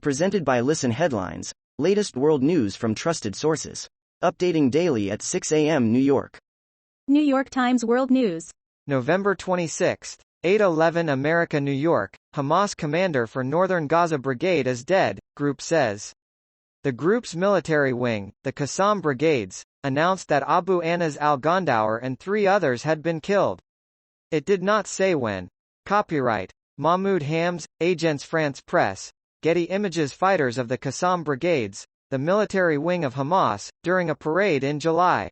Presented by Listen Headlines, latest world news from trusted sources. Updating daily at 6 a.m. New York. New York Times World News. November 26, 8/11 America, New York. Hamas commander for Northern Gaza Brigade is dead, group says. The group's military wing, the Qassam Brigades, announced that Abu Anas al-Ghandour and 3 others had been killed. It did not say when. Copyright Mahmoud Hams, Agence France Presse. Getty Images. Fighters of the Qassam Brigades, the military wing of Hamas, during a parade in July.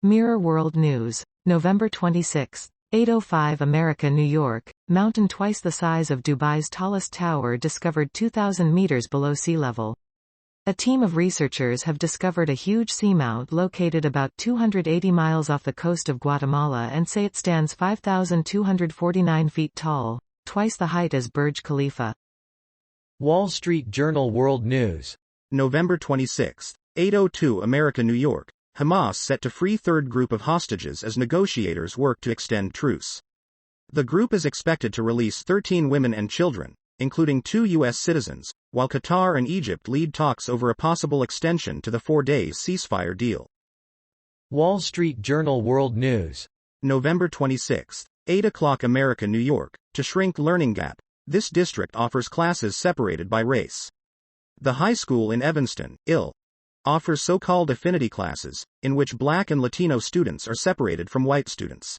Mirror World News. November 26, 8:05 America, New York. Mountain twice the size of Dubai's tallest tower discovered 2,000 meters below sea level. A team of researchers have discovered a huge seamount located about 280 miles off the coast of Guatemala and say it stands 5,249 feet tall, twice the height as Burj Khalifa. Wall Street Journal World News. November 26, 8:02 America, New York. Hamas set to free third group of hostages as negotiators work to extend truce. The group is expected to release 13 women and children, including 2 U.S. citizens, while Qatar and Egypt lead talks over a possible extension to the 4-day ceasefire deal. Wall Street Journal World News. November 26, 8 o'clock America, New York. To shrink learning gap, this district offers classes separated by race. The high school in Evanston, Ill, offers so-called affinity classes, in which Black and Latino students are separated from white students.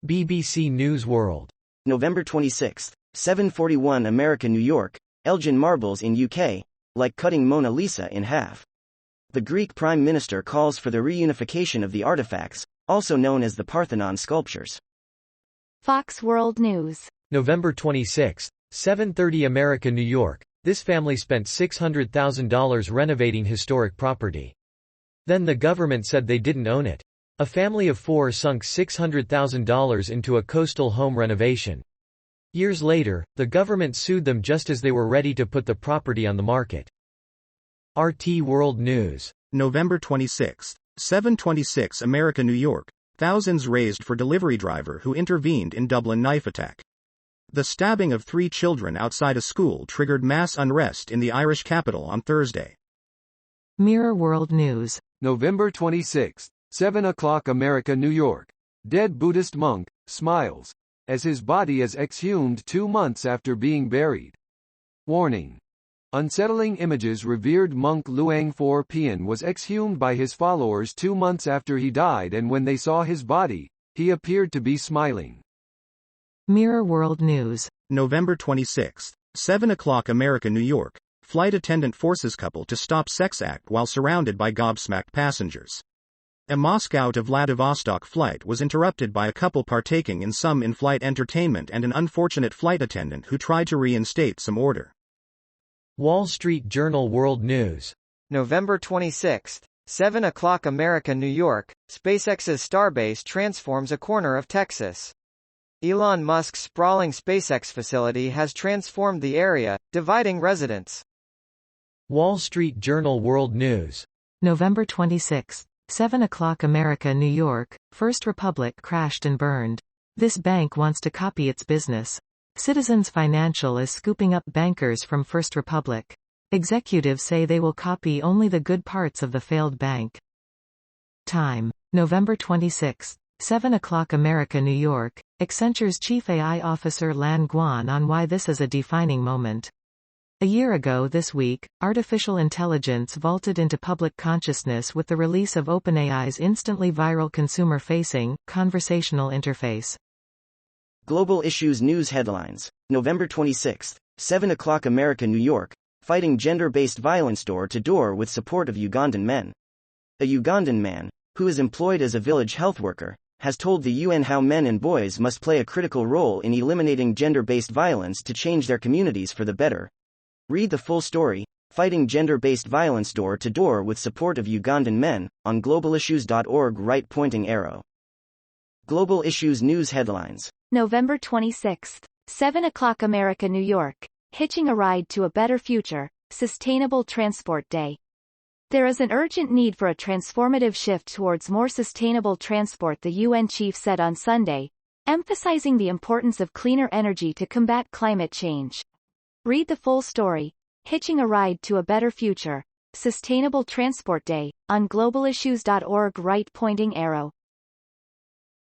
BBC News World. November 26, 7:41 America, New York. Elgin marbles in UK, like cutting Mona Lisa in half. The Greek Prime Minister calls for the reunification of the artifacts, also known as the Parthenon sculptures. Fox World News. November 26, 7:30 America, New York. This family spent $600,000 renovating historic property. Then the government said they didn't own it. A family of 4 sunk $600,000 into a coastal home renovation. Years later, the government sued them just as they were ready to put the property on the market. RT World News. November 26, 7:26 America, New York. Thousands raised for delivery driver who intervened in Dublin knife attack. The stabbing of 3 children outside a school triggered mass unrest in the Irish capital on Thursday. Mirror World News. November 26, 7 o'clock America, New York. Dead Buddhist monk smiles as his body is exhumed 2 months after being buried. Warning. Unsettling images. Revered monk Luang Por Pian was exhumed by his followers 2 months after he died, and when they saw his body, he appeared to be smiling. Mirror World News. November 26, 7 o'clock America, New York. Flight attendant forces couple to stop sex act while surrounded by gobsmacked passengers. A Moscow to Vladivostok flight was interrupted by a couple partaking in some in-flight entertainment and an unfortunate flight attendant who tried to reinstate some order. Wall Street Journal World News. November 26, 7 o'clock America, New York. SpaceX's Starbase transforms a corner of Texas. Elon Musk's sprawling SpaceX facility has transformed the area, dividing residents. Wall Street Journal World News. November 26, 7 o'clock America, New York. First Republic crashed and burned. This bank wants to copy its business. Citizens Financial is scooping up bankers from First Republic. Executives say they will copy only the good parts of the failed bank. Time. November 26, 7 o'clock America, New York. Accenture's chief AI officer Lan Guan on why this is a defining moment. A year ago this week, artificial intelligence vaulted into public consciousness with the release of OpenAI's instantly viral consumer-facing, conversational interface. Global Issues News Headlines. November 26, 7 o'clock America, New York. Fighting gender-based violence door-to-door with support of Ugandan men. A Ugandan man, who is employed as a village health worker, has told the UN how men and boys must play a critical role in eliminating gender-based violence to change their communities for the better. Read the full story, Fighting Gender-Based Violence Door-to-Door with Support of Ugandan Men, on globalissues.org. Right pointing arrow. Global Issues News Headlines. November 26, 7 o'clock America, New York. Hitching a ride to a better future, Sustainable Transport Day. There is an urgent need for a transformative shift towards more sustainable transport, the UN chief said on Sunday, emphasizing the importance of cleaner energy to combat climate change. Read the full story, Hitching a Ride to a Better Future, Sustainable Transport Day, on globalissues.org right pointing arrow.